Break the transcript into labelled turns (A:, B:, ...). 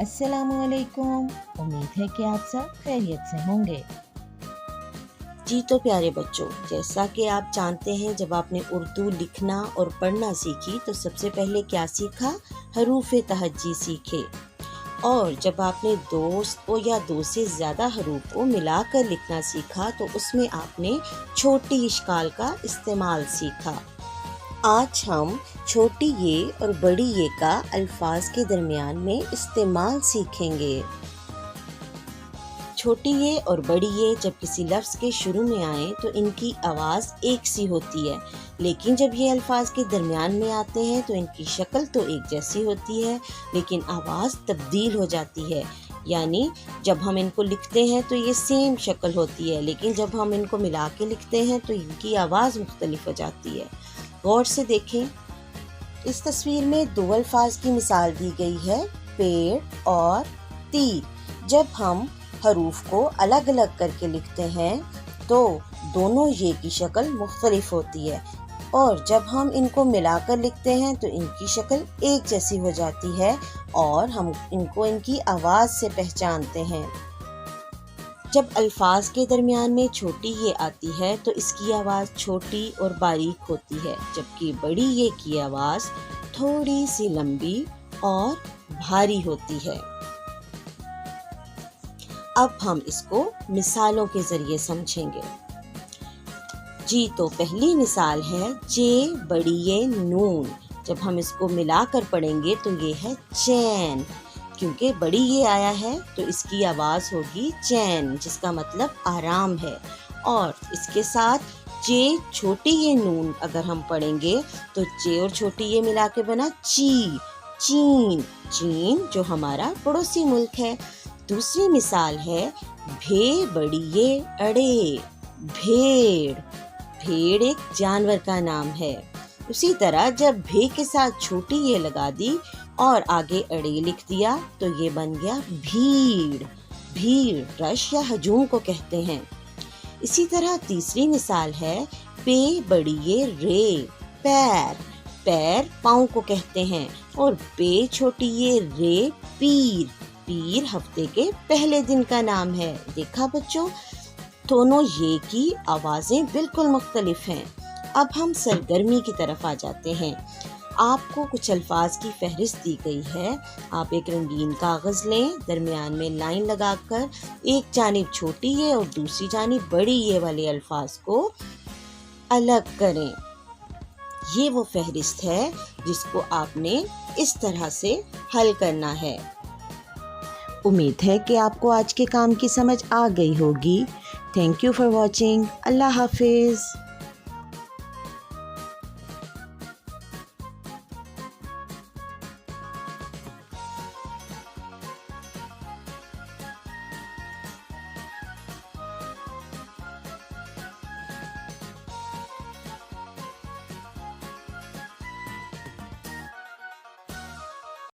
A: अस्सलामुअलैकुम। उम्मीद है कि आप सब खैरियत से होंगे।
B: जी तो प्यारे बच्चों, जैसा कि आप जानते हैं जब आपने उर्दू लिखना और पढ़ना सीखी तो सबसे पहले क्या सीखा? हरूफ तहज्जी सीखे। और जब आपने दो या दो से ज़्यादा हरूफ को मिलाकर लिखना सीखा तो उसमें आपने छोटी इश्काल का इस्तेमाल सीखा। आज हम छोटी ये और बड़ी ये का अल्फाज के दरमियान में इस्तेमाल सीखेंगे। छोटी ये और बड़ी ये जब किसी लफ्ज़ के शुरू में आए तो इनकी आवाज़ एक सी होती है, लेकिन जब ये अल्फाज के दरमियान में आते हैं तो इनकी शक्ल तो एक जैसी होती है लेकिन आवाज़ तब्दील हो जाती है। यानी जब हम इनको लिखते हैं तो ये सेम शक्ल होती है, लेकिन जब हम इनको मिला के लिखते हैं तो इनकी आवाज़ मुख्तलिफ हो जाती है। गौर से देखें, इस तस्वीर में दो अल्फाज की मिसाल दी गई है, पेड़ और तीर। जब हम हरूफ को अलग अलग करके लिखते हैं तो दोनों ये की शक्ल मुख्तलिफ होती है, और जब हम इनको मिलाकर लिखते हैं तो इनकी शक्ल एक जैसी हो जाती है और हम इनको इनकी आवाज़ से पहचानते हैं। जब अल्फाज के दरमियान में छोटी ये आती है तो इसकी आवाज़ छोटी और बारीक होती है, जबकि बड़ी ये की आवाज़ थोड़ी सी लंबी और भारी होती है। अब हम इसको मिसालों के ज़रिए समझेंगे। जी तो पहली मिसाल है जे बड़ी ये नून। जब हम इसको मिलाकर पढ़ेंगे तो ये है चैन। क्योंकि बड़ी ये आया है तो इसकी आवाज़ होगी चैन, जिसका मतलब आराम है। और इसके साथ जे छोटी ये नून अगर हम पढ़ेंगे तो जे और छोटी ये मिला के बना ची, चीन। चीन जो हमारा पड़ोसी मुल्क है। दूसरी मिसाल है भे बड़ी ये अड़े। भेड़। भेड़ एक जानवर का नाम है। उसी तरह जब भे के साथ छोटी ये लगा दी और आगे अड़े लिख दिया तो ये बन गया भीड़। भीड़ रश या हजूम को कहते हैं। इसी तरह तीसरी मिसाल है पे बड़ी ये रे। पैर। पैर पाँव को कहते हैं। और पे छोटी ये रे पीर। पीर हफ्ते के पहले दिन का नाम है। देखा बच्चों, दोनों ये की आवाज़ें बिल्कुल मुख्तलिफ हैं। अब हम सरगर्मी की तरफ आ जाते हैं। आपको कुछ अल्फाज की फहरिस्त दी गई है। आप एक रंगीन कागज़ लें, दरमियान में लाइन लगाकर एक जानिब छोटी ये और दूसरी जानिब बड़ी ये वाले अल्फाज को अलग करें। ये वो फहरिस्त है जिसको आपने इस तरह से हल करना है।
A: उम्मीद है कि आपको आज के काम की समझ आ गई होगी। Thank you for watching. Allah हाफिज़।